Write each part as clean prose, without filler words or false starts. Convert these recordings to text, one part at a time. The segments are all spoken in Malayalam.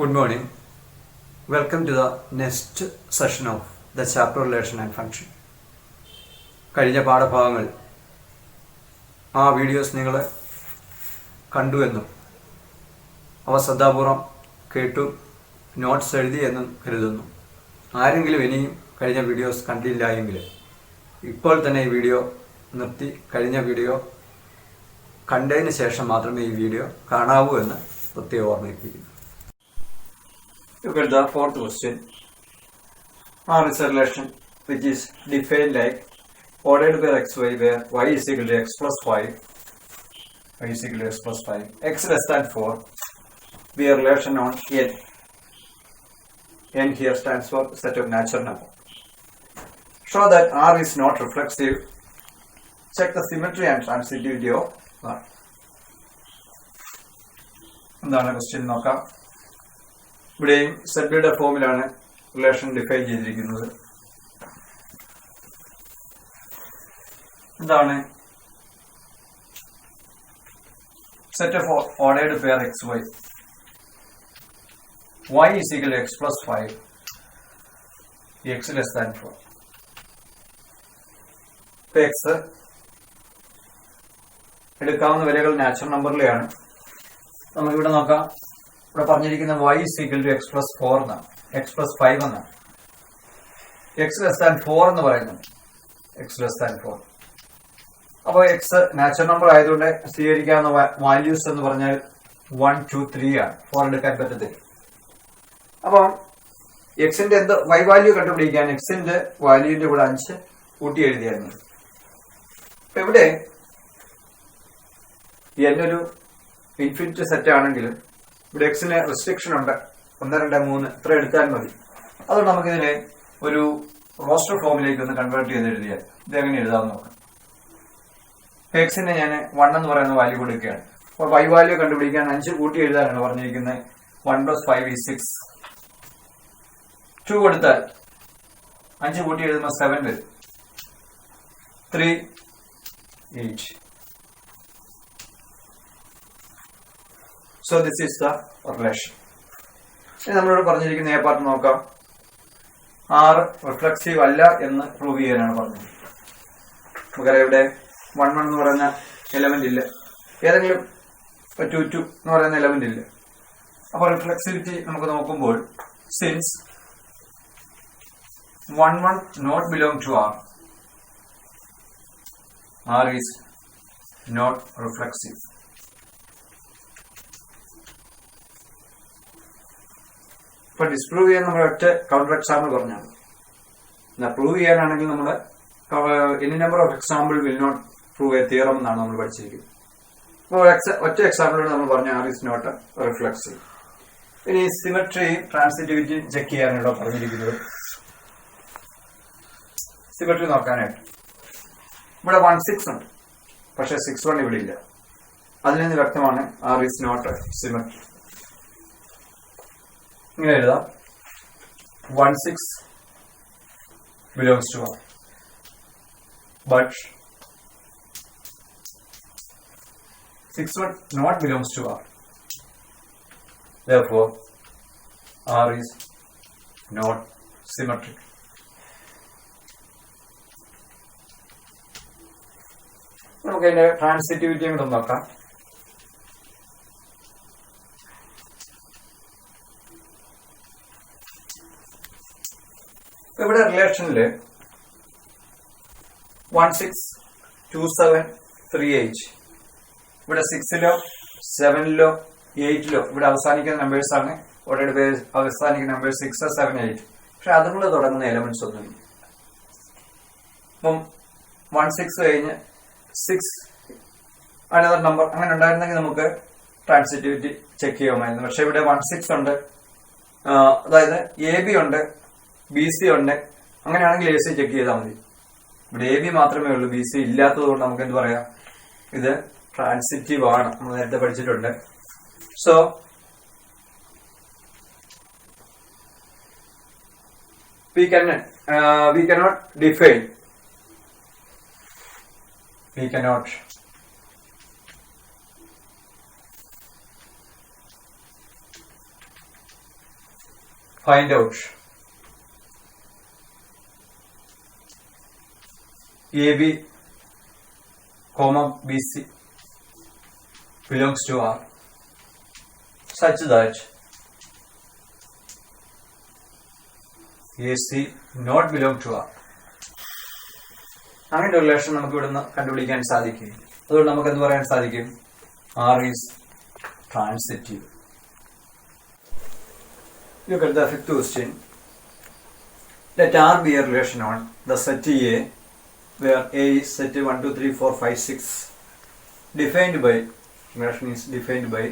Good morning. Welcome to the next session of the chapter relation and function. കഴിഞ്ഞ പാഠഭാഗങ്ങൾ ആ വീഡിയോസ് നിങ്ങൾ കണ്ടുവെന്നും അവ ശ്രദ്ധാപൂർവം കേട്ടു നോട്ട്സ് എഴുതി എന്നും കരുതുന്നു. ആരെങ്കിലും ഇനിയും കഴിഞ്ഞ വീഡിയോസ് കണ്ടില്ല എങ്കിൽ ഇപ്പോൾ തന്നെ ഈ വീഡിയോ നിർത്തി കഴിഞ്ഞ വീഡിയോ കണ്ടതിന് ശേഷം മാത്രമേ ഈ വീഡിയോ കാണാവൂ എന്ന് പ്രത്യേകം ഓർമ്മിപ്പിക്കുന്നു. Look at the fourth question. R is a relation which is defined like ordered by xy where y is equal to x plus 5, y is equal to x plus 5, x less than 4, be a relation on n. N here stands for set of natural number. Show that R is not reflexive. Check the symmetry and transitivity of R. എന്താണ് ക്വസ്റ്റ്യൻ നോക്കാം. ഇവിടെയും സെബിയുടെ ഫോമിലാണ് റിലേഷൻ ഡിഫൈൻ ചെയ്തിരിക്കുന്നത്. എന്താണ് set of ordered pair x y, y is equal to x plus 5, x less than 4. x എടുക്കാവുന്ന വിലകൾ നാച്ചുറൽ നമ്പറിലെയാണ്. നമുക്കിവിടെ നോക്കാം. ഇവിടെ പറഞ്ഞിരിക്കുന്ന y is equal to x plus 4 എന്നാണ്, x plus 5 എന്നാണ്. x less than 4 എന്ന് പറയുന്നുണ്ട്, x less than 4. അപ്പോൾ x നാച്ചുറൽ നമ്പർ ആയതുകൊണ്ട് സ്വീകരിക്കാവുന്ന വാല്യൂസ് എന്ന് പറഞ്ഞാൽ 1, 2, 3 ആണ്. 4 എടുക്കാൻ പറ്റത്തില്ല. അപ്പം എക്സിന്റെ എന്ത് y വാല്യൂ കണ്ടുപിടിക്കാൻ എക്സിന്റെ വാല്യൂവിന്റെ കൂടെ 5 കൂട്ടി എഴുതിയായിരുന്നു. അപ്പൊ ഇവിടെ എന്നൊരു ഇൻഫിനിറ്റ് സെറ്റ് ആണെങ്കിലും ഇവിടെ എക്സിന് റെസ്ട്രിക്ഷൻ ഉണ്ട്. 1, 2, 3 ഇത്ര എടുത്താൽ മതി. അതുകൊണ്ട് നമുക്കിതിനെ ഒരു റോസ്റ്റർ ഫോമിലേക്ക് ഒന്ന് കൺവേർട്ട് ചെയ്ത് എഴുതിയാൽ ഇതെങ്ങനെ എഴുതാമെന്ന് നോക്കാം. എക്സിന് ഞാൻ 1 എന്ന് പറയുന്ന വാല്യൂ കൊടുക്കുകയാണ്. അപ്പോൾ y വാല്യൂ കണ്ടുപിടിക്കാൻ 5 കൂട്ടി എഴുതാനാണ് പറഞ്ഞിരിക്കുന്നത്. 1 plus 5 is 6. 2 കൊടുത്താൽ 5 കൂട്ടി എഴുതുമ്പോൾ 7 വരും. 3, 8. So this is the relation. ഇനി നമ്മളോട് പറഞ്ഞിരിക്കുന്ന എ പാർട്ട് നോക്കാം. R റിഫ്ലക്സീവ് അല്ല എന്ന് പ്രൂവ് ചെയ്യാനാണ് പറഞ്ഞത്. നമുക്കറിയാം ഇവിടെ 1, 1 എന്ന് പറയുന്ന എലമെന്റ് ഇല്ല, ഏതെങ്കിലും 2, 2 എന്ന് പറയുന്ന എലമെന്റ് ഇല്ല. അപ്പോൾ റിഫ്ലക്സിവിറ്റി നമുക്ക് നോക്കുമ്പോൾ since 1, 1 not belong to R, R is not reflexive. ഇപ്പൊ ഡിസ്പ്രൂവ് ചെയ്യാൻ നമ്മൾ ഒറ്റ കൗണ്ടർ എക്സാമ്പിൾ പറഞ്ഞാണ്. പ്രൂവ് ചെയ്യാനാണെങ്കിൽ നമ്മൾ any number of example will not prove a theorem എന്നാണ് നമ്മൾ പഠിച്ചിരിക്കുന്നത്. അപ്പോൾ ഒറ്റ എക്സാമ്പിളോട് നമ്മൾ പറഞ്ഞ ആർ ഇസ് നോട്ട് റിഫ്ലക്സീവ്. ഇനി സിമെട്രിയും ട്രാൻസിറ്റിവിറ്റിയും ചെക്ക് ചെയ്യാനാണ് പറഞ്ഞിരിക്കുന്നത്. സിമെട്രി നോക്കാനായിട്ട് ഇവിടെ 1, 6 ഉണ്ട്, പക്ഷെ 6, 1 ഇവിടെ ഇല്ല. അതിൽ നിന്ന് വ്യക്തമാണ് ആർ ഇസ് നോട്ട് സിമെട്രി. ഇങ്ങനെ എഴുതാം. 1, 6 belongs to R, but 6, 1 not belongs to R. Therefore, R is not symmetric. നമുക്ക് അതിന്റെ ട്രാൻസിറ്റിവിറ്റിയും കൂടെ നോക്കാം. ഇവിടെ റിലേഷനില് 1, 6, 2, 7, 3, 8 ഇവിടെ 6ലോ 7ലോ 8ലോ ഇവിടെ അവസാനിക്കുന്ന നമ്പേഴ്സ് ആണ്. ഓൾറെഡി അവസാനിക്കുന്ന നമ്പേഴ്സ് 6, 7, 8. പക്ഷെ അതുകൊണ്ട് തുടങ്ങുന്ന എലമെന്റ്സ് ഒന്നുമില്ല. അപ്പം 1, 6 കഴിഞ്ഞ് 6 അനദർ നമ്പർ അങ്ങനെ ഉണ്ടായിരുന്നെങ്കിൽ നമുക്ക് ട്രാൻസിറ്റിവിറ്റി ചെക്ക് ചെയ്യാമായിരുന്നു. പക്ഷെ ഇവിടെ 1, 6 ഉണ്ട്, അതായത് എ ബി ഉണ്ട്, ബി സി ഉണ്ട്. അങ്ങനെയാണെങ്കിൽ എ സി ചെക്ക് ചെയ്താൽ മതി. ഇവിടെ എ ബി മാത്രമേ ഉള്ളൂ, ബി സി ഇല്ലാത്തത് കൊണ്ട് നമുക്ക് എന്ത് പറയാം, ഇത് ട്രാൻസിറ്റീവ് ആണ്. നമ്മൾ നേരത്തെ പഠിച്ചിട്ടുണ്ട്. So we cannot define we cannot find out AB, BC belongs to R such that AC not belong to R. അങ്ങനെ ഒരു റിലേഷൻ നമുക്ക് ഇവിടുന്ന് കണ്ടുപിടിക്കാൻ സാധിക്കും. അതുകൊണ്ട് നമുക്ക് എന്ത് പറയാൻ സാധിക്കും? R is transitive. Look at the fifth question. Let R be a relation on the set A where A is set 1, 2, 3, 4, 5, 6 defined by, relation is defined by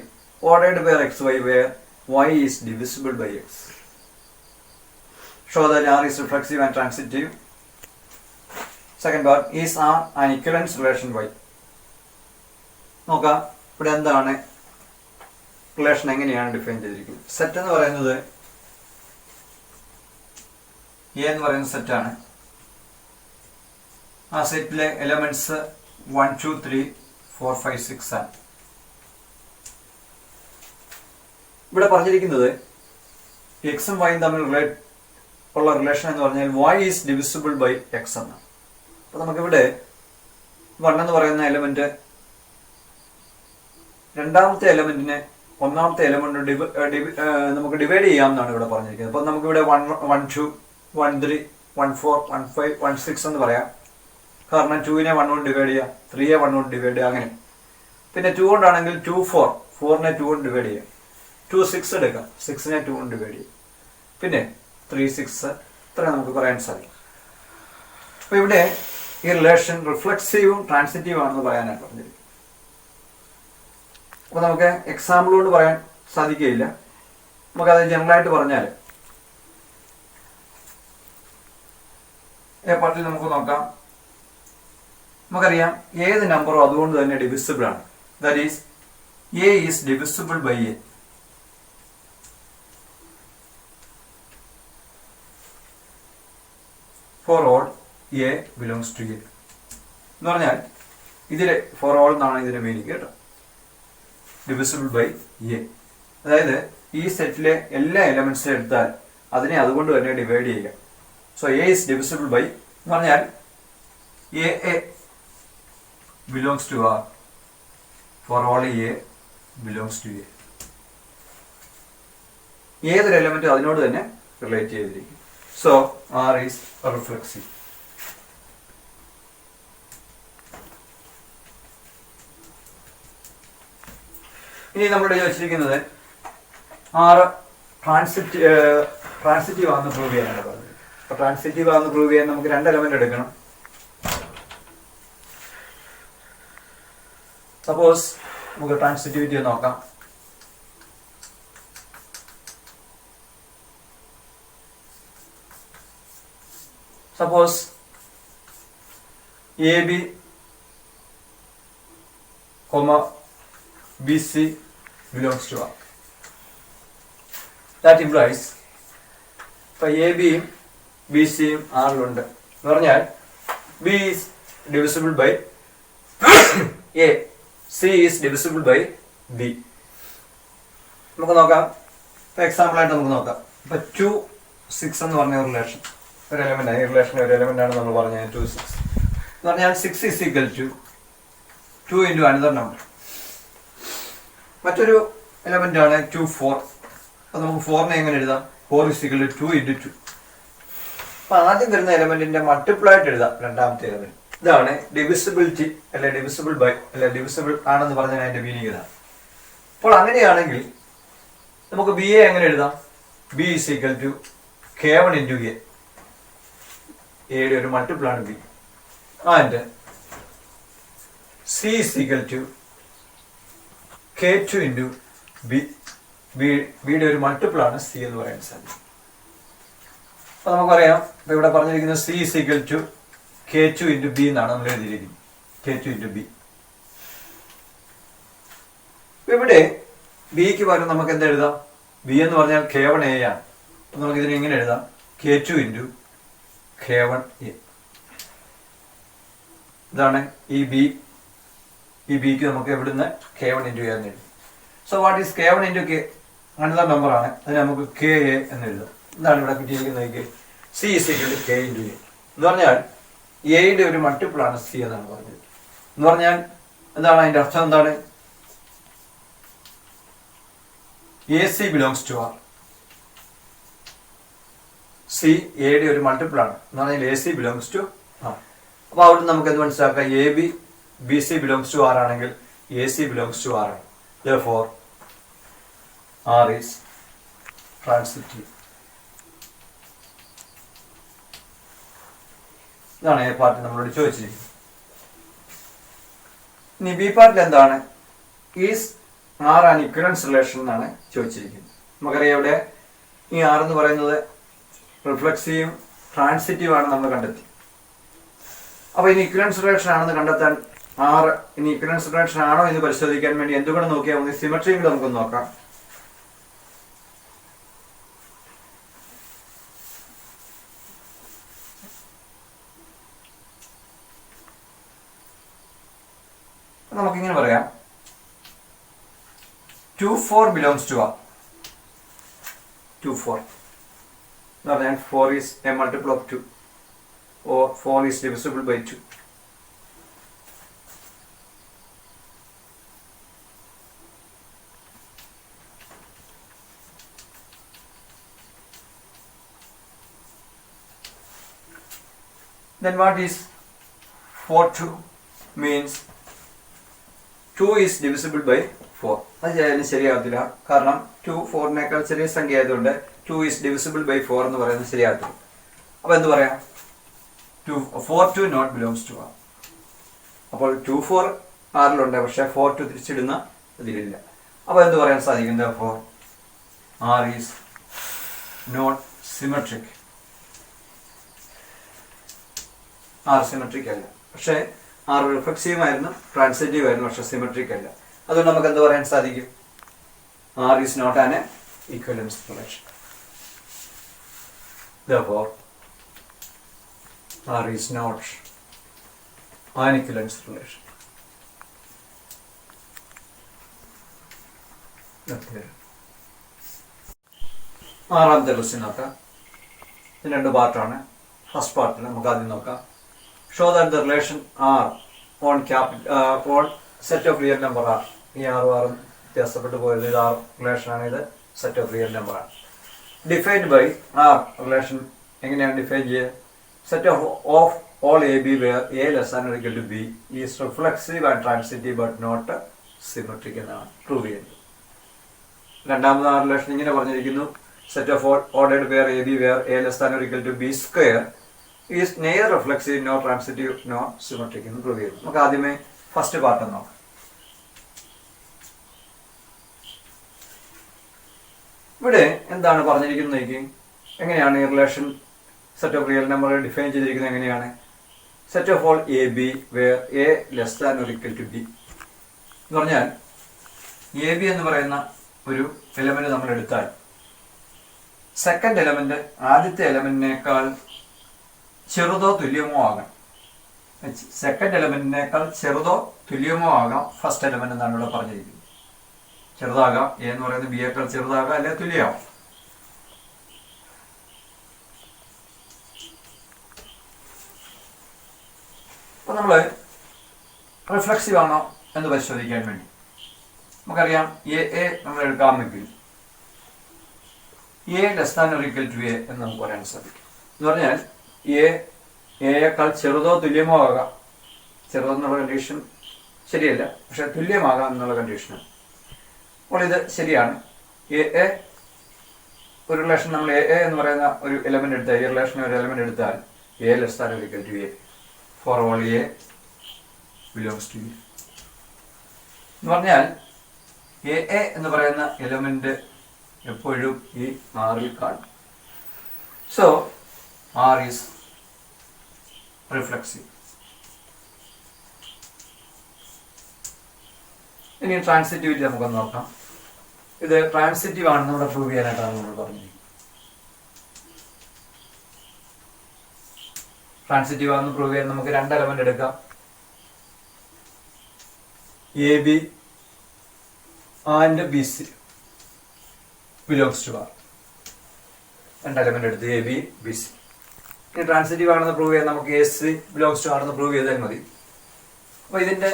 ordered by xy where y is divisible by x. Show that R is reflexive and transitive. Second part, is R an equivalence relation y? നോക്കാം ഇവിടെ എന്താണ് റിലേഷൻ എങ്ങനെയാണ് ഡിഫൈൻ ചെയ്തിരിക്കുന്നത്. സെറ്റ് എന്ന് പറയുന്നത് എ എന്ന് പറയുന്ന സെറ്റാണ്. ആ സെറ്റിലെ എലമെന്റ്സ് 1, 2, 3, 4, 5, 6 ആണ്. ഇവിടെ പറഞ്ഞിരിക്കുന്നത് എക്സും വൈയും തമ്മിൽ ഉള്ള റിലേഷൻ എന്ന് പറഞ്ഞാൽ y is divisible by x എന്നാണ്. അപ്പൊ നമുക്കിവിടെ 1 എന്ന് പറയുന്ന എലമെന്റ് രണ്ടാമത്തെ എലമെന്റിനെ ഒന്നാമത്തെ എലമെന്റ് നമുക്ക് ഡിവൈഡ് ചെയ്യാമെന്നാണ് ഇവിടെ പറഞ്ഞിരിക്കുന്നത്. അപ്പൊ നമുക്കിവിടെ 1, 2, 1, 3, 1, 4, 1, 5, 1, 6 എന്ന് പറയാം. കാരണം 2നെ 1 കൊണ്ട് ഡിവൈഡ് ചെയ്യാം, 3യെ 1 കൊണ്ട് ഡിവൈഡ് ചെയ്യാം, അങ്ങനെ. പിന്നെ 2 കൊണ്ടാണെങ്കിൽ 2, 4, 4നെ 2 കൊണ്ട് ഡിവൈഡ് ചെയ്യാം. 2, 6 എടുക്കാം, 6നെ 2 കൊണ്ട് ഡിവൈഡ് ചെയ്യാം. പിന്നെ 3, 6 ഇത്ര നമുക്ക് പറയാൻ സാധിക്കും. അപ്പൊ ഇവിടെ ഈ റിലേഷൻ റിഫ്ലെക്സീവും ട്രാൻസിറ്റീവും ആണെന്ന് പറയാനായിട്ട് പറഞ്ഞിരിക്കും. അപ്പൊ നമുക്ക് എക്സാമ്പിൾ കൊണ്ട് പറയാൻ സാധിക്കുകയില്ല. നമുക്കത് ജനറലായിട്ട് പറഞ്ഞാൽ എ പാർട്ടിൽ നമുക്ക് നോക്കാം. നമുക്കറിയാം ഏത് നമ്പറും അതുകൊണ്ട് തന്നെ ഡിവിസിബിൾ ആണ്. That is a is divisible by a. For all a belongs to A എന്ന് പറഞ്ഞാൽ ഇതിലെ ഫോർ ഓൾ എന്നാണ് ഇതിന്റെ മീനിങ് കേട്ടോ. ഡിവിസിബിൾ ബൈ എ, അതായത് ഈ സെറ്റിലെ എല്ലാ എലമെന്റ്സും എടുത്താൽ അതിനെ അതുകൊണ്ട് തന്നെ ഡിവൈഡ് ചെയ്യുക. So a is divisible by എന്ന് പറഞ്ഞാൽ a belongs to R for all a belongs to a. ഏതൊരു എലമെന്റും അതിനോട് തന്നെ റിലേറ്റ് ചെയ്തിരിക്കും. So R is reflexive. ഇനി നമ്മുടെ ചോദിച്ചിരിക്കുന്നത് ആറ് ട്രാൻസിറ്റീവ് ആണെന്ന് പ്രൂവ് ചെയ്യാനാണ് പറഞ്ഞത്. അപ്പൊ ട്രാൻസിറ്റീവ് ആണെന്ന് പ്രൂവ് ചെയ്യാൻ നമുക്ക് 2 എലമെന്റ് എടുക്കണം. സപ്പോസ് നമുക്ക് ട്രാൻസിറ്റിവിറ്റി നോക്കാം. Suppose a b BC belongs to R. That implies ഇപ്പൊ എ ബിയും ബി സിയും ആറിലുണ്ട് എന്ന് പറഞ്ഞാൽ b is divisible by a, c is divisible by b. നമുക്ക് നോക്കാം. ഇപ്പൊ എക്സാമ്പിൾ ആയിട്ട് നമുക്ക് നോക്കാം. ഇപ്പൊ 2, 6 എന്ന് പറഞ്ഞ റിലേഷൻ ഒരു എലമെന്റ് ആണ്. ഈ റിലേഷൻ ഒരു എലമെന്റ് ആണ് നമ്മൾ പറഞ്ഞത് 2, 6 എന്ന് പറഞ്ഞാൽ 6 is equal to 2 into another number. മറ്റൊരു എലമെന്റ് ആണ് 2, 4. അപ്പൊ നമുക്ക് 4നെ എങ്ങനെ എഴുതാം? 4 is equal to 2 into 2. അപ്പൊ ആദ്യം വരുന്ന എലമെന്റിന്റെ മൾട്ടിപ്ലൈ ആയിട്ട് എഴുതാം രണ്ടാമത്തെ എലമെന്റ്. ഇതാണ് ഡിവിസിബിലിറ്റി അല്ലെ ഡിവിസിബിൾ ബൈ അല്ലെ ഡിവിസിബിൾ ആണെന്ന് പറഞ്ഞാൽ അതിന്റെ മീനിങ് ഇതാണ്. അപ്പോൾ അങ്ങനെയാണെങ്കിൽ നമുക്ക് ബി എ എങ്ങനെ എഴുതാം? B is equal to K1 into A. എയുടെ ഒരു മൾട്ടിപ്പിൾ ആണ് B. And C is equal to K2 into B. ബിയുടെ ഒരു മൾട്ടിപ്പിൾ ആണ് സി എന്ന് പറയാൻ സാധിക്കും. അപ്പൊ നമുക്കറിയാം ഇവിടെ പറഞ്ഞിരിക്കുന്നത് C is equal to K2 into B എന്നാണ് നമ്മൾ എഴുതിയിരിക്കുന്നത്. K2 into B. ഇവിടെ ബിക്ക് പകരം നമുക്ക് എന്താ എഴുതാം? ബി എന്ന് പറഞ്ഞാൽ K1 A ആണ്. അപ്പൊ നമുക്ക് ഇതിനെ എങ്ങനെ എഴുതാം? K2 into K1 A. ഇതാണ് ഈ ബിക്ക് നമുക്ക് എവിടുന്ന് K1 into A എന്ന് എഴുതാം. So what is K1 into K? Another number ആണ്. അതിന് നമുക്ക് KA എന്ന് എഴുതാം. എന്താണ് ഇവിടെ കിട്ടിയിരിക്കുന്നത്? C is equal to k into a എന്ന് പറഞ്ഞാൽ എയുടെ ഒരു മൾട്ടിപ്പിളാണ് സി എന്നാണ് പറഞ്ഞത്. എന്ന് പറഞ്ഞാൽ എന്താണ് അതിന്റെ അർത്ഥം? എന്താണ്? A C belongs to R. C എയുടെ ഒരു മൾട്ടിപ്പിളാണ് എന്ന് പറഞ്ഞാൽ A C belongs to R. അപ്പൊ അവിടെ നമുക്ക് എന്ത് മനസ്സിലാക്കാം? A B B C belongs to R ആണെങ്കിൽ A C belongs to R ആണ്. Therefore, R is transitive. ഇതാണ് എ പാർട്ട് നമ്മളോട് ചോദിച്ചിരിക്കുന്നത്. ഇനി ബി പാർട്ടിൽ എന്താണ്? Is R an equivalence relation എന്നാണ് ചോദിച്ചിരിക്കുന്നത്. നമുക്കറിയാം ഇവിടെ ഈ ആർ എന്ന് പറയുന്നത് റിഫ്ലക്സീവും ട്രാൻസിറ്റീവ് ആണ് നമ്മൾ കണ്ടെത്തി. അപ്പൊ ഇനി ഇക്വലൻസ് റിലേഷൻ ആണെന്ന് കണ്ടെത്താൻ ആർ ഇനി ഇക്വലൻസ് റിലേഷൻ ആണോ എന്ന് പരിശോധിക്കാൻ വേണ്ടി എന്തുകൂടെ നോക്കിയാൽ മതി? സിമെട്രി കൂടെ നമുക്കൊന്ന് നോക്കാം. നമുക്കിങ്ങനെ പറയാം, 2,4 belongs to R. 2,4 എന്ന് പറഞ്ഞാൽ 4 is a multiple of 2 or 4 is divisible by 2. Then what is 4/2 means? 2 is divisible by 4. അത് ശരിയാകത്തില്ല. കാരണം 2 4-നേക്കാൾ ചെറിയ സംഖ്യ ആയതുകൊണ്ട് 2 is divisible by 4 എന്ന് പറയുന്നത് ശരിയാകത്തില്ല. അപ്പൊ എന്ത് പറയാം? 4/2 not belongs to R. അപ്പോൾ 2/4 ആറിലുണ്ട്, പക്ഷെ 4/2 തിരിച്ചിടുന്ന ഇതിലില്ല. അപ്പൊ എന്ത് പറയാൻ സാധിക്കും? Therefore, R is not symmetric. R symmetric അല്ല. പക്ഷേ ആർ റിഫ്ലക്സീവ് ആയിരുന്നു, ട്രാൻസിറ്റീവ് ആയിരുന്നു, പക്ഷെ സിമെട്രിക് അല്ല. അതുകൊണ്ട് നമുക്ക് എന്ത് പറയാൻ സാധിക്കും? R is not an equivalence relation. Therefore, R is not an equivalence relation. ആറാമത്തെ ക്വസ്റ്റ്യൻ നോക്കാം. ഇത് രണ്ട് പാർട്ടാണ്. ഫസ്റ്റ് പാർട്ടിൽ നമുക്ക് ആദ്യം നോക്കാം. Show that the relation R on on set of real number R. ഈ ആറും വ്യത്യാസപ്പെട്ടു പോയത്. ഇത് ആർ റിലേഷനാണ്, ഇത് സെറ്റ് ഓഫ് റിയൽ നമ്പർ ആണ്. ഡിഫൈൻഡ് ബൈ ആർ റിലേഷൻ എങ്ങനെയാണ് ഡിഫൈൻ ചെയ്യുക? Set of all AB where A less than or equal to B is reflexive and transitive but not symmetric എന്നാണ് പ്രൂവ് ചെയ്യുന്നത്. രണ്ടാമത് ആ റിലേഷൻ ഇങ്ങനെ പറഞ്ഞിരിക്കുന്നു, set of ordered where AB where A less than or equal to B square is neither reflexive nor transitive nor symmetric എന്ന് പ്രൂവ് ചെയ്യുന്നു. നമുക്ക് ആദ്യമേ ഫസ്റ്റ് പാർട്ട് നോക്കാം. ഇവിടെ എന്താണ് പറഞ്ഞിരിക്കുന്നത്? എങ്ങനെയാണ് ഈ relation set of real number define ചെയ്തിരിക്കുന്നത്? എങ്ങനെയാണ്? Set of all a b where a less than or equal to b എന്ന് പറഞ്ഞാൽ എ ബി എന്ന് പറയുന്ന ഒരു എലമെന്റ് നമ്മൾ എടുത്താൽ സെക്കൻഡ് എലമെന്റ് ആദ്യത്തെ എലമെന്റിനേക്കാൾ ചെറുതോ തുല്യമോ ആകാം. സെക്കൻഡ് എലമെന്റിനേക്കാൾ ചെറുതോ തുല്യമോ ആകാം ഫസ്റ്റ് എലമെന്റ് എന്നാണ് ഇവിടെ പറഞ്ഞിരിക്കുന്നത്. ചെറുതാകാം, എ എന്ന് പറയുന്നത് ബിയേക്കാൾ ചെറുതാകാം, അല്ലെങ്കിൽ തുല്യമാവും. അപ്പൊ നമ്മള് റിഫ്ലക്സീവ് ആണോ എന്ന് പരിശോധിക്കാൻ വേണ്ടി നമുക്കറിയാം എ നമ്മൾ എടുക്കാമെങ്കിൽ A less than or equal to A എന്ന് നമുക്ക് പറയാൻ സാധിക്കും. എന്ന് പറഞ്ഞാൽ എയേക്കാൾ ചെറുതോ തുല്യമോ ആകാം. ചെറുതോ എന്നുള്ള കണ്ടീഷൻ ശരിയല്ല, പക്ഷെ തുല്യമാകാം എന്നുള്ള കണ്ടീഷനാണ്. അപ്പോൾ ഇത് ശരിയാണ്. എ ഒരു റിലേഷൻ നമ്മൾ എ എന്ന് പറയുന്ന ഒരു എലമെന്റ് എടുത്താൽ, ഈ റിലേഷനെ ഒരു എലമെന്റ് എടുത്താൽ a less than or equal to a for all A belongs to E എന്ന് പറഞ്ഞാൽ എ എന്ന് പറയുന്ന എലമെന്റ് എപ്പോഴും ഈ ആറിൽ കാണും. So R is reflexive. ഇനി ട്രാൻസിറ്റിവിറ്റി നമുക്കൊന്ന് നോക്കാം. ഇത് ട്രാൻസിറ്റീവ് ആണെന്ന് ഇവിടെ പ്രൂവ് ചെയ്യാനായിട്ടാണ് നമ്മൾ പറഞ്ഞത്. ട്രാൻസിറ്റീവ് ആണെന്ന് പ്രൂവ് ചെയ്യാൻ നമുക്ക് രണ്ട് എലമെന്റ് എടുക്കാം. A b and b C belongs to R. രണ്ട് എലമെന്റ് എടുത്ത് എ ബി ബി സി. ഇനി ട്രാൻസിറ്റീവ് ആണെന്ന് പ്രൂവ് ചെയ്യാൻ നമുക്ക് എ സി ബിലോങ്സ് ടു ആണെന്ന് പ്രൂവ് ചെയ്താൽ മതി. അപ്പൊ ഇതിന്റെ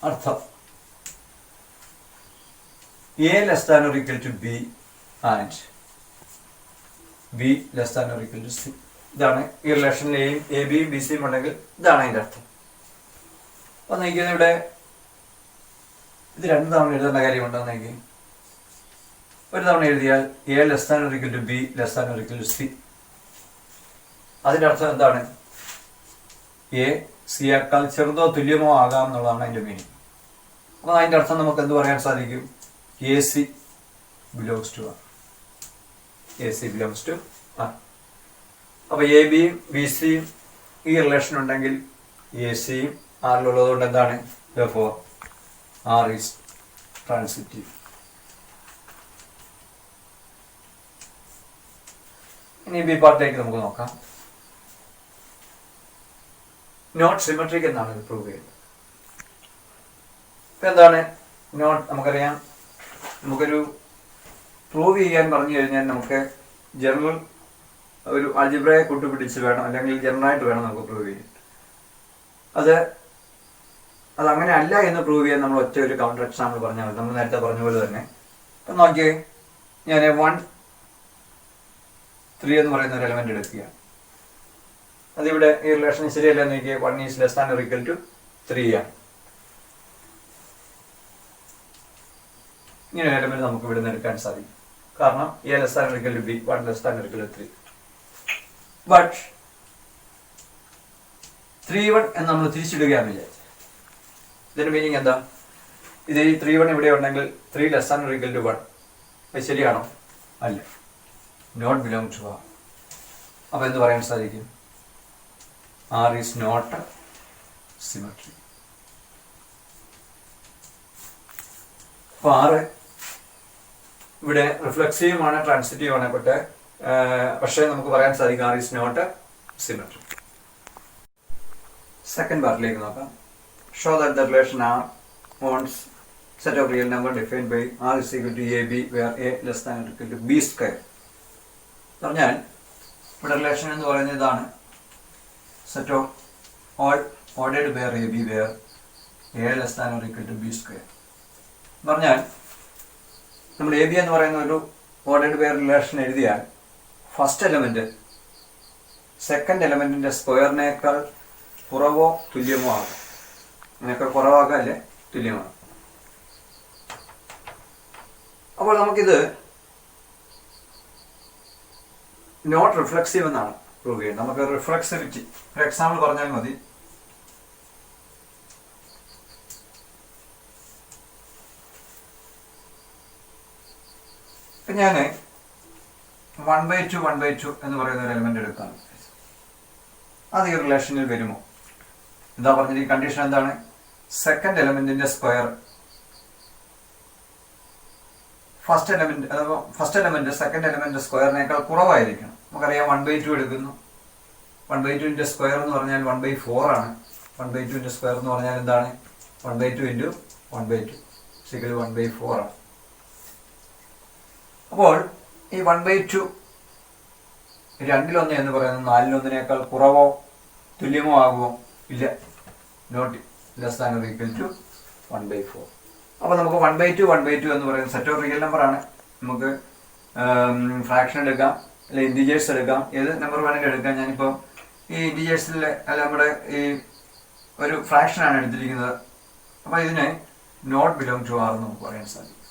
അർത്ഥം A less than or equal to B and B less than or equal to C. ഇതാണ് ഈ റിലേഷനിൽ എ ബിയും ബി സിയും ഉണ്ടെങ്കിൽ ഇതാണ് അതിന്റെ അർത്ഥം. അപ്പൊ നോക്കിയാൽ ഇവിടെ ഇത് രണ്ട് തവണ എഴുതേണ്ട കാര്യമുണ്ടോ നോക്കി. ഒരു തവണ എഴുതിയാൽ a less than or equal to b less than or equal to c. അതിന്റെ അർത്ഥം എന്താണ്? എ സിയേക്കാൾ ചെറുതോ തുല്യമോ ആകാം എന്നുള്ളതാണ് അതിന്റെ മീനിങ്. അപ്പൊ അതിന്റെ അർത്ഥം നമുക്ക് എന്ത് പറയാൻ സാധിക്കും? A C belongs to R. A C belongs to R. അപ്പൊ എ ബിയും ബി സിയും ഈ റിലേഷൻ ഉണ്ടെങ്കിൽ എ സിയും ആറിലുള്ളത് കൊണ്ട് എന്താണ്? therefore R is transitive. ഇനി ബി പാർട്ടിലേക്ക് നമുക്ക് നോക്കാം. നോട്ട് സിമെട്രിക് എന്നാണ് ഇത് പ്രൂവ് ചെയ്യുന്നത്. ഇപ്പൊ എന്താണ് നോട്ട്? നമുക്കറിയാം, നമുക്കൊരു പ്രൂവ് ചെയ്യാൻ പറഞ്ഞു കഴിഞ്ഞാൽ നമുക്ക് ജനറൽ ഒരു അൾജിബ്രയെ കൂട്ടുപിടിച്ച് വേണം, അല്ലെങ്കിൽ ജനറലായിട്ട് വേണം നമുക്ക് പ്രൂവ് ചെയ്യാൻ. അതങ്ങനെ അല്ല എന്ന് പ്രൂവ് ചെയ്യാൻ നമ്മൾ ഒറ്റ ഒരു കൗണ്ടർ എക്സാമ്പിൾ പറഞ്ഞാൽ മതി. നമ്മൾ നേരത്തെ പറഞ്ഞ പോലെ തന്നെ. ഇപ്പം നോക്കിയേ, ഞാൻ 1 3 എന്ന് പറയുന്ന ഒരു എലമെന്റ് എടുക്കുകയാണ്. അതിവിടെ ഈ റിലേഷൻ ശരിയല്ല എന്ന് നോക്കിയാൽ 1 is less than or equal to 3 ആണ്. ഇങ്ങനെ ഒരു എലമെന്റ് നമുക്ക് ഇവിടെ നിന്ന് എടുക്കാൻ സാധിക്കും. കാരണം a less than or equal to b, 1 less than or equal to 3. But 3 1 എന്ന് നമ്മൾ തിരിച്ചിടുകയാണെന്ന് വിചാരിച്ചു. ഇതിന്റെ മീനിങ് എന്താ? ഇത് ഈ 3 1 ഇവിടെ ഉണ്ടെങ്കിൽ 3 less than or equal to 1. അത് ശരിയാണോ? അല്ല. Not belong to R. അപ്പൊ എന്ത് പറയാൻ സാധിക്കും? R is not symmetry. അപ്പൊ ആറ് ഇവിടെ റിഫ്ലെക്സീവുമാണ്, ട്രാൻസിറ്റീവ് ആണ്. പക്ഷേ നമുക്ക് പറയാൻ സാധിക്കും R is not symmetry. Second പാർട്ടിലേക്ക് നോക്കാം. Show that the relation R on set of real number defined by r is equal to ab where a less than or equal to b square. പറഞ്ഞാൽ ഇവിടെ റിലേഷൻ എന്ന് പറയുന്നത് ഇതാണ്. Set of all ordered pair a b where a less than or equal to b square. പറഞ്ഞാൽ നമ്മൾ എ ബി എന്ന് പറയുന്ന ഒരു ഓർഡേർഡ് പെയർ റിലേഷൻ എഴുതിയാൽ ഫസ്റ്റ് എലമെന്റ് സെക്കൻഡ് എലമെന്റിന്റെ സ്ക്വയറിനേക്കാൾ കുറവോ തുല്യമോ ആകും. അതിനേക്കാൾ കുറവാകാം, അല്ലേ തുല്യമാണ്. അപ്പോൾ നമുക്കിത് നോട്ട് റിഫ്ലെക്സീവ് എന്നാണ് പ്രൂവ് ചെയ്യുന്നത്. നമുക്ക് റിഫ്ലെക്സിവിറ്റി ഒരു എക്സാമ്പിൾ പറഞ്ഞാൽ മതി. ഞാൻ 1/2 1/2 എന്ന് പറയുന്ന ഒരു എലിമെന്റ് എടുക്കാം. അത് ഈ റിലേഷനിൽ വരുമോ? എന്താ പറഞ്ഞിരിക്കുന്ന കണ്ടീഷൻ എന്താണ്? സെക്കൻഡ് എലമെന്റിന്റെ square first element second element സ്ക്വയറിനേക്കാൾ കുറവായിരിക്കണം. നമുക്കറിയാം 1/2 എടുക്കുന്നു. 1/2 സ്ക്വയർ എന്ന് പറഞ്ഞാൽ 1/4 ആണ്. 1/2 സ്ക്വയർ എന്ന് പറഞ്ഞാൽ എന്താണ്? 1/2 × 1/2 1/4 ആണ്. അപ്പോൾ ഈ 1/2 2/1 എന്ന് പറയുന്നത് 4/1 കുറവോ തുല്യമോ ആകുമോ? ഇല്ല. Not less than or equal to 1/4. അപ്പോൾ നമുക്ക് 1/2 1/2 എന്ന് പറയുന്നത് സെറ്റ് ഓഫ് റിയൽ നമ്പർ ആണ്. നമുക്ക് ഫ്രാക്ഷൻ എടുക്കാം, അല്ലെ ഇൻഡിജേഴ്സ് എടുക്കാം, ഏത് നമ്പർ വേണമെങ്കിലും എടുക്കാം. ഞാനിപ്പോൾ ഈ ഇൻഡിജേഴ്സിലെ അല്ല നമ്മുടെ ഈ ഒരു ഫ്രാക്ഷനാണ് എടുത്തിരിക്കുന്നത്. അപ്പോൾ ഇതിനെ നോട്ട് ബിലോങ് ടു ആർ എന്ന് നമുക്ക് പറയാൻ സാധിക്കും.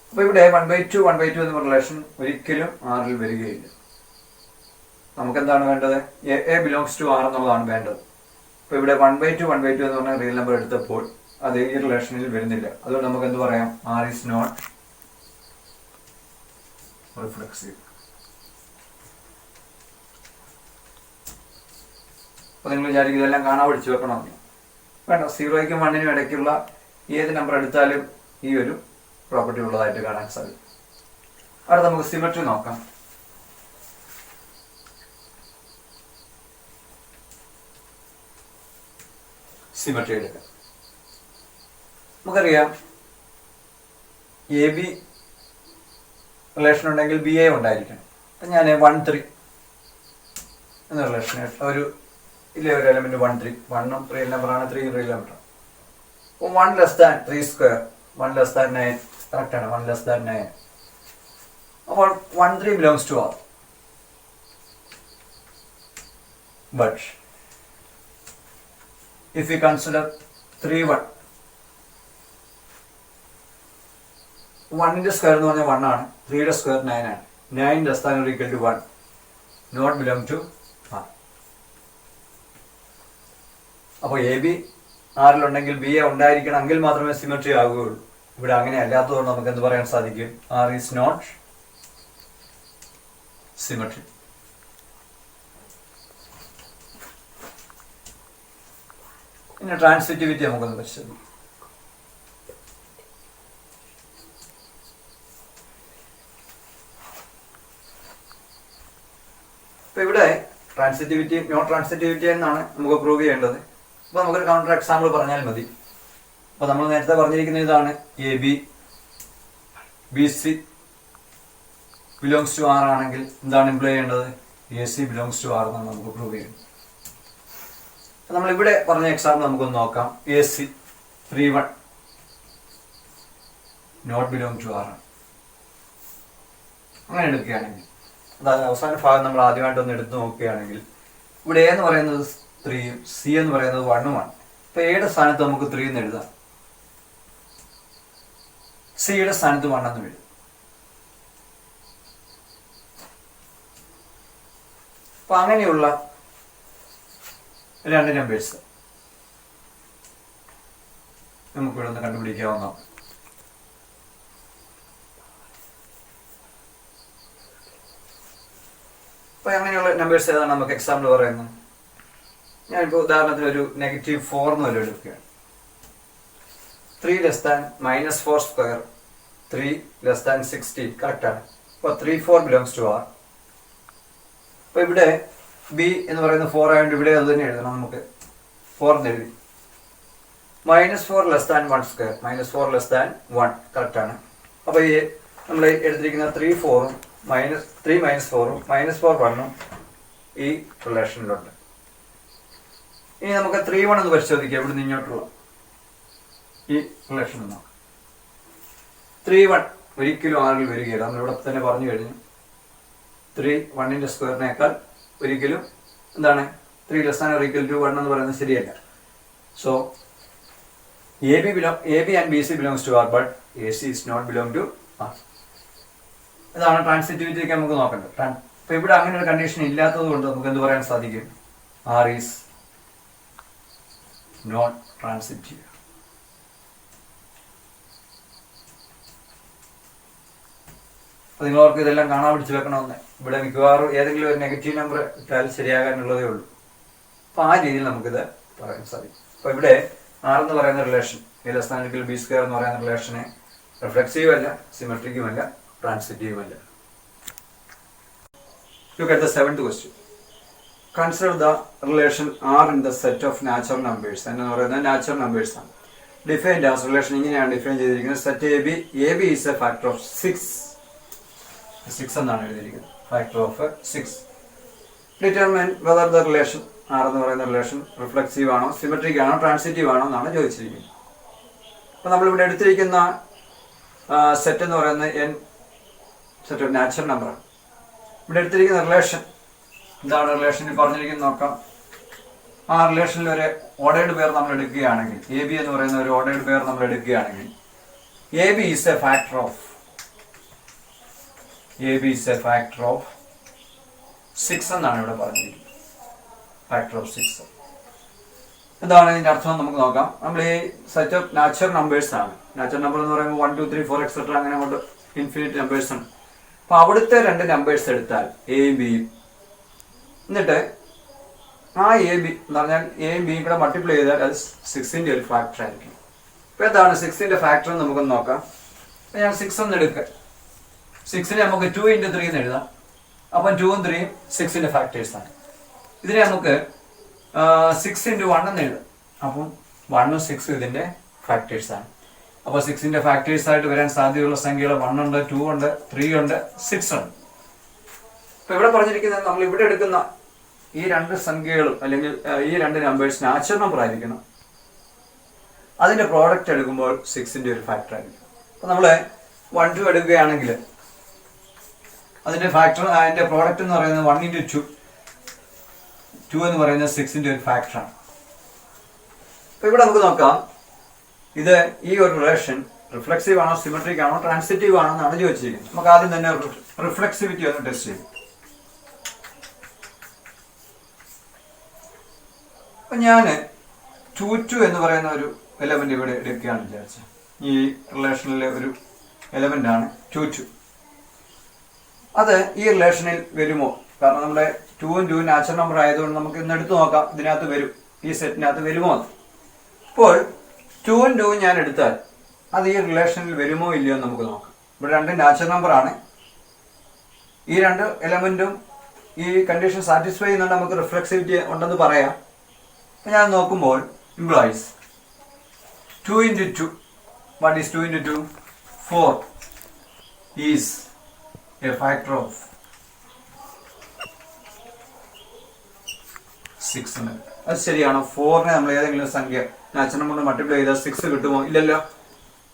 അപ്പോൾ ഇവിടെ 1/2 1/2 എന്ന റിലേഷൻ ഒരിക്കലും ആറിൽ വരികയില്ല. നമുക്കെന്താണ് വേണ്ടത്? എ ബിലോങ്സ് ടു ആർ എന്നുള്ളതാണ് വേണ്ടത്. അപ്പോൾ ഇവിടെ 1/2 1/2 എന്ന് പറഞ്ഞ റിയൽ നമ്പർ എടുത്തപ്പോൾ അത് ഈ റിലേഷനിൽ വരുന്നില്ല. അതുകൊണ്ട് നമുക്ക് എന്ത് പറയാം? R is not reflexive. അപ്പോൾ നിങ്ങൾ വിചാരിക്കും ഇതെല്ലാം കാണാൻ പഠിച്ചു വെക്കണമെന്ന്. വേണ്ട. 0ക്കും 1നും ഇടയ്ക്കുള്ള ഏത് നമ്പർ എടുത്താലും ഈ ഒരു പ്രോപ്പർട്ടി ഉള്ളതായിട്ട് കാണാൻ സാധിക്കും. അവിടെ നമുക്ക് സിമെട്രി നോക്കാം. സിമെട്രി എടുക്കാം. നമുക്കറിയാം എ ബി റിലേഷൻ ഉണ്ടെങ്കിൽ ബി എ ഉണ്ടായിരിക്കണം. അപ്പം ഞാൻ 1 3 എന്ന റിലേഷൻ ഒരു എലമെന്റ് 1 3, 1 റിയൽ നമ്പറാണ്, 3 റിയൽ നമ്പറാണ്. അപ്പോൾ 1 less than 3 square, 1 less than 9 കറക്റ്റാണ്, 1 ലെസ് ദാൻ 9. അപ്പോൾ 1 3 belongs to R. But if we consider 3 1, 1ന്റെ സ്ക്വയർ എന്ന് പറഞ്ഞാൽ 1 ആണ്, 3യുടെ സ്ക്വയർ 9 ആണ്. 9 less than or equal to 1, not belong to R. അപ്പോൾ എ ബി ആറിലുണ്ടെങ്കിൽ ബി എ ഉണ്ടായിരിക്കണമെങ്കിൽ മാത്രമേ സിമെട്രി ആകുകയുള്ളൂ. ഇവിടെ അങ്ങനെ അല്ലാത്തതുകൊണ്ട് നമുക്ക് എന്ത് പറയാൻ സാധിക്കും? R is not symmetry. പിന്നെ ട്രാൻസിറ്റിവിറ്റി നമുക്കൊന്ന് പരിശോധിക്കാം. ഇപ്പൊ ഇവിടെ ട്രാൻസിറ്റിവിറ്റി നോട്ട് ട്രാൻസിറ്റിവിറ്റി എന്നാണ് നമുക്ക് പ്രൂവ് ചെയ്യേണ്ടത്. അപ്പൊ നമുക്കൊരു കൗണ്ടർ എക്സാമ്പിൾ പറഞ്ഞാൽ മതി. അപ്പൊ നമ്മൾ നേരത്തെ പറഞ്ഞിരിക്കുന്ന ഇതാണ്, a B B C belongs to R ആണെങ്കിൽ എന്താണ് ഇംപ്ലൈ ചെയ്യേണ്ടത്? A C belongs to R എന്നാണ് നമുക്ക് പ്രൂവ് ചെയ്യുന്നത്. നമ്മൾ ഇവിടെ പറഞ്ഞ എക്സാമ്പിൾ നമുക്കൊന്ന് നോക്കാം. A c 3 1 not belong to R. അങ്ങനെ എടുക്കുകയാണെങ്കിൽ, അതായത് അവസാന ഭാഗം നമ്മൾ ആദ്യമായിട്ടൊന്ന് എടുത്തു നോക്കുകയാണെങ്കിൽ, ഇവിടെ എ എന്ന് പറയുന്നത് 3യും സി എന്ന് പറയുന്നത് 1 ആണ്. അപ്പൊ എയുടെ സ്ഥാനത്ത് നമുക്ക് 3 എന്ന് എഴുതാം, സിയുടെ സ്ഥാനത്ത് 1 എന്ന് എഴുതാം. അപ്പൊ അങ്ങനെയുള്ള രണ്ട് നമ്പേഴ്സ് നമുക്കിവിടെ ഒന്ന് കണ്ടുപിടിക്കാവുന്നതാണ്. അപ്പൊ അങ്ങനെയുള്ള നമ്പേഴ്സ് ഏതാണ് നമുക്ക് എക്സാമ്പിൾ പറയുന്നത്? ഞാനിപ്പോൾ ഉദാഹരണത്തിന് ഒരു -4 എന്ന് വല്ല എടുക്കുകയാണ്. 3 less than -4 square, 3 less than 16 കറക്റ്റാണ്. അപ്പോൾ 3 4 ബിലോങ്സ് ടു ആർ. അപ്പൊ ഇവിടെ ബി എന്ന് പറയുന്നത് 4 ആയതുകൊണ്ട് ഇവിടെ അത് തന്നെ എഴുതണം. നമുക്ക് 4 എന്ന് എഴുതി. -4 less than 1 square, -4 less than 1 കറക്റ്റാണ്. അപ്പൊ ഈ നമ്മൾ എടുത്തിരിക്കുന്ന 3 4ഉം -3 -4ഉം -4 1ഉം ഈ റിലേഷനിലുണ്ട്. ഇനി നമുക്ക് 3 1 എന്ന് പരിശോധിക്കാം. ഇവിടെ നിന്ന് ഇങ്ങോട്ടുള്ള ഈ റിലേഷൻ നോക്കാം. 3 1 ഒരിക്കലും ആറിൽ വരികയില്ല. നമ്മളിവിടെ തന്നെ പറഞ്ഞു കഴിഞ്ഞു. 3 1ന്റെ സ്ക്വയറിനേക്കാൾ ഒരിക്കലും എന്താണ് 3 less than or equal to 1 എന്ന് പറയുന്നത് ശരിയല്ല. So a b and b C belongs to R, but a c is not belong to R. ഇതാണ് ട്രാൻസിറ്റിവിറ്റിക്ക് നമുക്ക് നോക്കേണ്ടത്. അപ്പൊ ഇവിടെ അങ്ങനെ ഒരു കണ്ടീഷൻ ഇല്ലാത്തത് കൊണ്ട് നമുക്ക് എന്ത് പറയാൻ സാധിക്കും? R is not transitive. അപ്പൊ നിങ്ങളവർക്ക് ഇതെല്ലാം കാണാൻ പിടിച്ചു വെക്കണമെന്ന്. ഇവിടെ മിക്കവാറും ഏതെങ്കിലും ഒരു നെഗറ്റീവ് നമ്പർ ഇട്ടാൽ ശരിയാകാനുള്ളതേ ഉള്ളൂ. അപ്പൊ ആ രീതിയിൽ നമുക്കിത് പറയാൻ സാധിക്കും. അപ്പൊ ഇവിടെ ആർ എന്ന് പറയുന്ന relation, A less than or equal B square എന്ന് പറയുന്ന റിലേഷനെ റിഫ്ലെക്സീവ് അല്ല, സിമെട്രിക്കുമല്ല, ട്രാൻസിറ്റീവുമല്ല. Look at the 7th question. Consider the relation R in the set of natural numbers. എന്ന് പറയുന്നത് നാച്ചുറൽ നമ്പേഴ്സ് ആണ്. ഡിഫൈൻഡ് ആസ് റിലേഷൻ ഇങ്ങനെയാണ് ഡിഫൈൻ ചെയ്തിരിക്കുന്നത്. Set a b is a factor of 6 എന്നാണ് എഴുതിയിരിക്കുന്നത്. Factor of 6. Determine whether the relation R എന്ന് പറയുന്ന റിലേഷൻ റിഫ്ലെക്സീവ് ആണോ, സിമെട്രിക് ആണോ, ട്രാൻസിറ്റീവ് ആണോ എന്നാണ് ചോദിച്ചിരിക്കുന്നത്. അപ്പൊ നമ്മളിവിടെ എടുത്തിരിക്കുന്ന സെറ്റ് എന്ന് പറയുന്നത് n സെറ്റ് ഓഫ് നാച്ചുറൽ നമ്പറാണ്. ഇവിടെ എടുത്തിരിക്കുന്ന റിലേഷൻ എന്താണ്? റിലേഷനിൽ പറഞ്ഞിരിക്കുന്നത് നോക്കാം. ആ റിലേഷനിൽ ഒരു ഓർഡേർഡ് പെയർ നമ്മൾ എടുക്കുകയാണെങ്കിൽ, എ ബി എന്ന് പറയുന്ന ഒരു ഓർഡേർഡ് പെയർ നമ്മൾ എടുക്കുകയാണെങ്കിൽ, A b is a factor of 6 എന്നാണ് ഇവിടെ പറഞ്ഞിരിക്കുന്നത്. Factor of 6. എന്താണ് ഇതിന്റെ അർത്ഥം നമുക്ക് നോക്കാം. നമ്മൾ ഈ സെറ്റ് ഓഫ് നാച്ചുറൽ നമ്പേഴ്സ് ആണ്. നാച്ചുറൽ നമ്പർ എന്ന് പറയുമ്പോൾ 1 2 3 4 എക്സെട്ര അങ്ങനെ കൊണ്ട് ഇൻഫിനിറ്റ് നമ്പേഴ്സ് ആണ്. അപ്പൊ അവിടുത്തെ രണ്ട് നമ്പേഴ്സ് എടുത്താൽ എയും ബിയും, എന്നിട്ട് ആ എ ബി എന്ന് പറഞ്ഞാൽ എയും ബിയും കൂടെ മൾട്ടിപ്ലൈ ചെയ്താൽ അത് 6ന്റെ ഒരു ഫാക്ടർ ആയിരിക്കും. അപ്പൊ എന്താണ് 6ന്റെ ഫാക്ടർ എന്ന് നമുക്കൊന്ന് നോക്കാം. ഞാൻ 6 എന്ന് എടുക്കുക. 6നെ നമുക്ക് 2 × 3 എന്ന് എഴുതാം. അപ്പം 2ഉം 3ഉം 6ന്റെ ഫാക്ടേഴ്സ് ആണ്. ഇതിനെ നമുക്ക് 6 × 1 എന്ന് എഴുതാം. അപ്പം 1ഉം 6ഉം ഇതിന്റെ ഫാക്ടേഴ്സ് ആണ്. അപ്പോൾ 6ന്റെ ഫാക്ടേഴ്സ് ആയിട്ട് വരാൻ സാധ്യതയുള്ള സംഖ്യകൾ 1 ഉണ്ട്, 2 ഉണ്ട്, 3 ഉണ്ട്, 6 ഉണ്ട്. അപ്പൊ ഇവിടെ പറഞ്ഞിരിക്കുന്നത് നമ്മൾ ഇവിടെ എടുക്കുന്ന ഈ രണ്ട് സംഖ്യകളും അല്ലെങ്കിൽ ഈ രണ്ട് നമ്പേഴ്സ് നാച്ചുറൽ നമ്പർ ആയിരിക്കണം. അതിന്റെ പ്രോഡക്റ്റ് എടുക്കുമ്പോൾ 6ന്റെ ഒരു ഫാക്ടർ ആയിരിക്കും. അപ്പൊ നമ്മള് 1 2 എടുക്കുകയാണെങ്കിൽ അതിന്റെ ഫാക്ടർ, അതിന്റെ പ്രോഡക്റ്റ് എന്ന് പറയുന്നത് 1 into 2, 2 എന്ന് പറയുന്നത് 6ന്റെ ഒരു ഫാക്ടറാണ്. അപ്പൊ ഇവിടെ നമുക്ക് നോക്കാം, ഇത് ഈ ഒരു റിലേഷൻ റിഫ്ലെക്സീവ് ആണോ, സിമെട്രിക് ആണോ, ട്രാൻസിറ്റീവ് ആണോ എന്നാണ് ചോദിച്ചിരിക്കുന്നത്. നമുക്ക് ആദ്യം തന്നെ റിഫ്ലെക്സിവിറ്റി ഒന്ന് ടെസ്റ്റ് ചെയ്യും. അപ്പൊ ഞാൻ 2 2 എന്ന് പറയുന്ന ഒരു എലമെന്റ് ഇവിടെ എടുക്കുകയാണെന്ന് വിചാരിച്ചത്. ഈ റിലേഷനിലെ ഒരു എലമെന്റ് ആണ് 2 2. അത് ഈ റിലേഷനിൽ വരുമോ? കാരണം നമ്മുടെ 2 2 നാച്ചുറൽ നമ്പർ ആയതുകൊണ്ട് നമുക്ക് ഇന്ന് എടുത്തു നോക്കാം, ഇതിനകത്ത് വരും, ഈ സെറ്റിനകത്ത് വരുമോ എന്ന്. അപ്പോൾ 2 2 ഞാൻ എടുത്താൽ അത് ഈ റിലേഷനിൽ വരുമോ ഇല്ലയോ എന്ന് നമുക്ക് നോക്കാം. ഇവിടെ രണ്ട് നാച്ചുറൽ നമ്പർ ആണ്. ഈ രണ്ട് എലമെന്റും ഈ കണ്ടീഷൻ സാറ്റിസ്ഫൈ ചെയ്യുന്നുണ്ട്, നമുക്ക് റിഫ്ലെക്സിവിറ്റി ഉണ്ടെന്ന് പറയാം. ഞാൻ നോക്കുമ്പോൾ implies 2 into 2. What is 2 into 2? 4 is a factor of 6. അത് ശരിയാണോ? 4നെ നമ്മൾ ഏതെങ്കിലും സംഖ്യ നാച്ചുറൽ കൊണ്ട് മൾട്ടിപ്ലൈ ചെയ്താൽ 6 കിട്ടുമോ? ഇല്ലല്ലോ.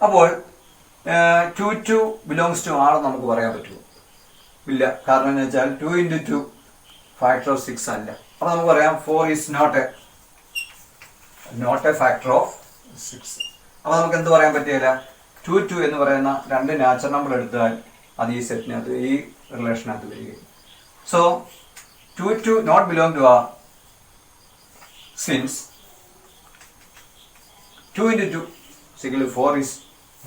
അപ്പോൾ 2 2 ബിലോങ്സ് ടു R നമുക്ക് പറയാൻ പറ്റുമോ? ഇല്ല. കാരണം എന്ന് വെച്ചാൽ 2 into 2 ഫാക്ടർ ഓഫ് 6 അല്ല. അപ്പൊ നമുക്ക് പറയാം 4 is not a factor of 6. അപ്പൊ നമുക്ക് എന്ത് പറയാൻ പറ്റില്ല? 2 2 എന്ന് പറയുന്ന രണ്ട് നാച്ചുറൽ നമ്പർ എടുത്താൽ അത് ഈ സെറ്റിനകത്ത്, ഈ റിലേഷനകത്ത് വരികയും. So 2 2 not belong to R since 2 into 2 equal 4 is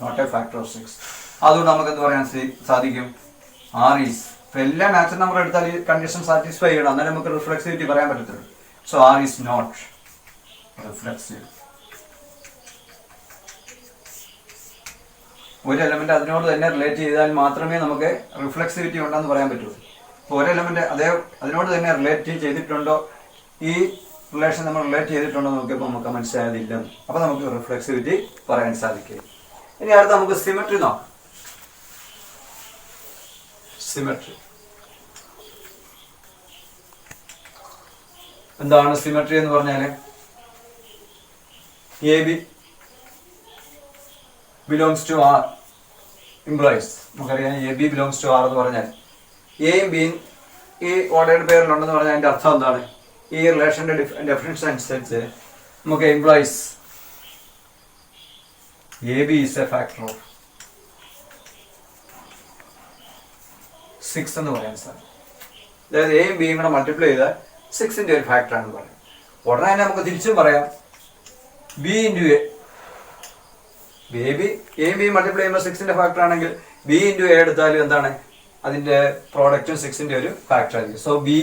not a factor of 6. അതുകൊണ്ട് നമുക്ക് എന്ത് പറയാൻ സാധിക്കും? R is. എല്ലാ നാച്ചുറൽ നമ്പർ എടുത്താൽ ഈ കണ്ടീഷൻ സാറ്റിസ്ഫൈ ചെയ്യണം, എന്നാലും നമുക്ക് റിഫ്ലെക്സിവിറ്റി പറയാൻ പറ്റത്തുള്ളൂ. So R is not reflexive. ഒരു എലമെന്റ് അതിനോട് തന്നെ റിലേറ്റ് ചെയ്താൽ മാത്രമേ നമുക്ക് റിഫ്ലെക്സിവിറ്റി ഉണ്ടെന്ന് പറയാൻ പറ്റുള്ളൂ. അപ്പോൾ ഒരു എലമെന്റ് അതിനോട് തന്നെ റിലേറ്റ് ചെയ്തിട്ടുണ്ടോ, ഈ റിലേഷൻ നമ്മൾ റിലേറ്റ് ചെയ്തിട്ടുണ്ടോ നോക്കിയപ്പോൾ നമുക്ക് മനസ്സിലായതില്ല. അപ്പൊ നമുക്ക് റിഫ്ലെക്സിവിറ്റി പറയാൻ സാധിക്കും. ഇനി അടുത്ത് നമുക്ക് സിമെട്രി നോക്കാം. സിമെട്രി എന്താണ്? സിമെട്രി എന്ന് പറഞ്ഞാല് AB belongs to R implies, നമുക്കറിയാം AB belongs to R എന്ന് പറഞ്ഞാൽ എയും ബിയും ഈ ഓർഡേർഡ് പേരിലുണ്ടെന്ന് പറഞ്ഞാൽ അതിന്റെ അർത്ഥം എന്താണ്? ഈ റിലേഷന്റെ ഡെഫിനിഷൻ അനുസരിച്ച് നമുക്ക് implies AB is a factor of 6 എന്ന് പറയാൻ സാധിക്കും. അതായത് എയും ബിയും കൂടെ മൾട്ടിപ്ലൈ ചെയ്താൽ 6ന്റെ ഒരു ഫാക്ടർ ആണെന്ന് പറയാം. ഉടനെ തന്നെ നമുക്ക് തിരിച്ചും പറയാം B into A. എയും ബിയും മൾട്ടിപ്ലൈ ചെയ്യുമ്പോൾ 6ന്റെ ഫാക്ടർ ആണെങ്കിൽ B into A എടുത്താലും എന്താണ്? അതിന്റെ പ്രോഡക്റ്റും 6ന്റെ ഒരു ഫാക്ടർ ആയിരിക്കും. സോ ബി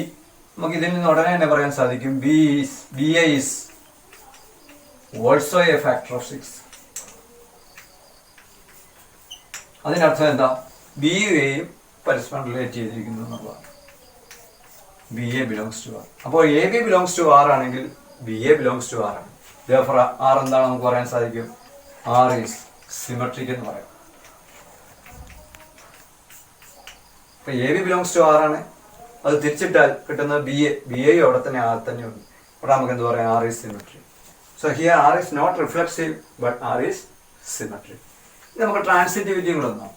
നമുക്ക് ഇതിൽ നിന്ന് ഉടനെ തന്നെ പറയാൻ സാധിക്കും BA is also a factor of 6. അതിനർത്ഥം എന്താ? ബിയും എയും പരസ്പരം റിലേറ്റ് ചെയ്തിരിക്കുന്നു എന്നുള്ളതാണ്. BA belongs to R. അപ്പോൾ AB belongs to R ആണെങ്കിൽ BA belongs to R ആണ്. Therefore R എന്താണ് നമുക്ക് പറയാൻ സാധിക്കും? R is symmetric എന്ന് പറയാം. അപ്പൊ AB belongs to R ആണ്. അത് തിരിച്ചിട്ടാൽ കിട്ടുന്നത് BA അവിടെ തന്നെ R തന്നെ ഉണ്ട്. അവിടെ നമുക്ക് എന്ത് പറയാം? R is symmetric. So here R is not reflexive but R is symmetric. ഇത് നമുക്ക് ട്രാൻസിറ്റിവിറ്റിയും കൂടെ നോക്കാം.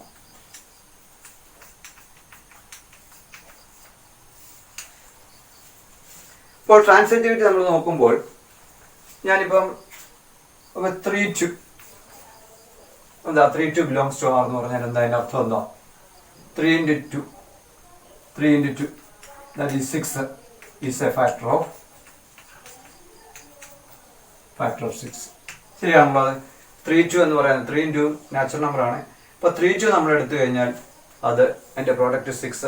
ഇപ്പോൾ ട്രാൻസിറ്റിവിറ്റി നമ്മൾ നോക്കുമ്പോൾ ഞാനിപ്പം 3 2 എന്താ 3 2 belongs to R എന്ന് പറഞ്ഞാൽ എന്താ? അതിന്റെ അർത്ഥം എന്താ? 3 into 2 that is 6 is a factor of 6. ശരിയാണല്ലോ. അത് 3 2 എന്ന് പറയുന്നത് 3 into നാച്ചുറൽ നമ്പർ ആണ്. അപ്പൊ 3 2 നമ്മൾ എടുത്തു കഴിഞ്ഞാൽ അത് എന്റെ product 6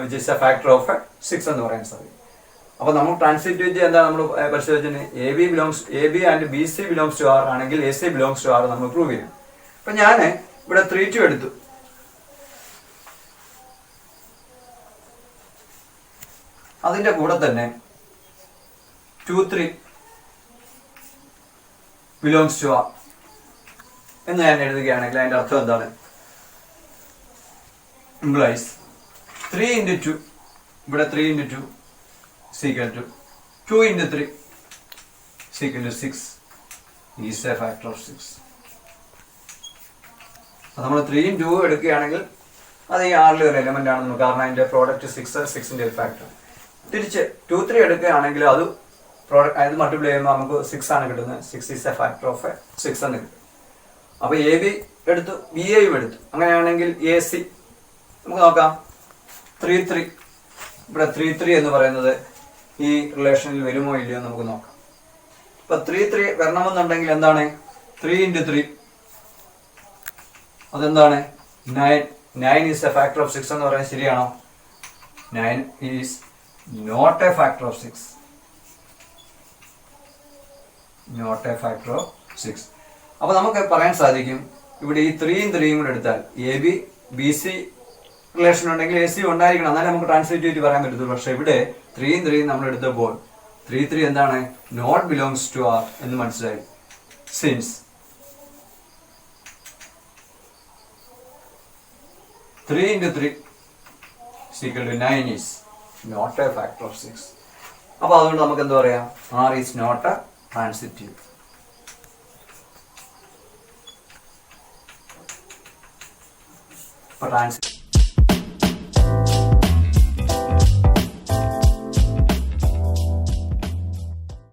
which is a factor of 6 എന്ന് പറയാൻ സാധിക്കും. അപ്പൊ നമ്മൾ ട്രാൻസിറ്റിവിറ്റി എന്താ നമ്മൾ പരിശോധിച്ചത്? AB and BC belongs to R ആണെങ്കിൽ AC belongs to R നമ്മൾ പ്രൂവ് ചെയ്യും. അപ്പൊ ഞാൻ ഇവിടെ 3 2 എടുത്തു. അതിന്റെ കൂടെ തന്നെ 2 3 belongs to R. എന്ന് ഞാൻ എഴുതുകയാണെങ്കിൽ അതിൻ്റെ അർത്ഥം എന്താണ്? ഇംപ്ലൈസ് 3 into 2, ഇവിടെ 3 into 2 is equal to 2 into 3 is equal to 6 is a factor of 6. നമ്മൾ 3 into 2 എടുക്കുകയാണെങ്കിൽ അത് ഈ ആറിലെ ഒരു എലമെന്റ് ആണെന്ന്, കാരണം അതിന്റെ പ്രോഡക്റ്റ് 6ന്റെ ഒരു ഫാക്ടർ. തിരിച്ച് 2, 3 എടുക്കുകയാണെങ്കിൽ അത് അത് മൾട്ടിപ്ലൈ ചെയ്യുമ്പോൾ നമുക്ക് 6 ആണ് കിട്ടുന്നത്. 6 is a factor of 6 എന്ന് കിട്ടും. അപ്പൊ എ ബി എടുത്തു, ബി എയും എടുത്തു. അങ്ങനെയാണെങ്കിൽ എ സി നമുക്ക് നോക്കാം. 3, 3 ഇവിടെ 3, 3 എന്ന് പറയുന്നത് ഈ റിലേഷനിൽ വരുമോ ഇല്ലയോ നമുക്ക് നോക്കാം. ഇപ്പൊ 3, 3 വരണമെന്നുണ്ടെങ്കിൽ എന്താണ്? 3 into 3 അതെന്താണ്? 9. 9 is a factor of 6 എന്ന് പറയുന്നത് ശരിയാണോ? 9 is not a factor of 6. Not a factor of 6. അപ്പൊ നമുക്ക് പറയാൻ സാധിക്കും, ഇവിടെ ഈ 3 കൂടെ എടുത്താൽ A B B C relation ഉണ്ടെങ്കിൽ എ സി ഉണ്ടായിരിക്കണം, എന്നാലും നമുക്ക് ട്രാൻസ്ലേറ്റ് പറയാൻ പറ്റത്തുള്ളൂ. പക്ഷെ ഇവിടെ 3 നമ്മൾ എടുത്തപ്പോൾ 3 എന്താണ്? നോട്ട് ബിലോങ്സ് ടു ആർ എന്ന് മനസ്സിലായി. Since 3 into 3 is equal to 9 is not a factor of 6. അപ്പൊ അതുകൊണ്ട് നമുക്ക് എന്താ പറയാം? R is not a transitive. For transitive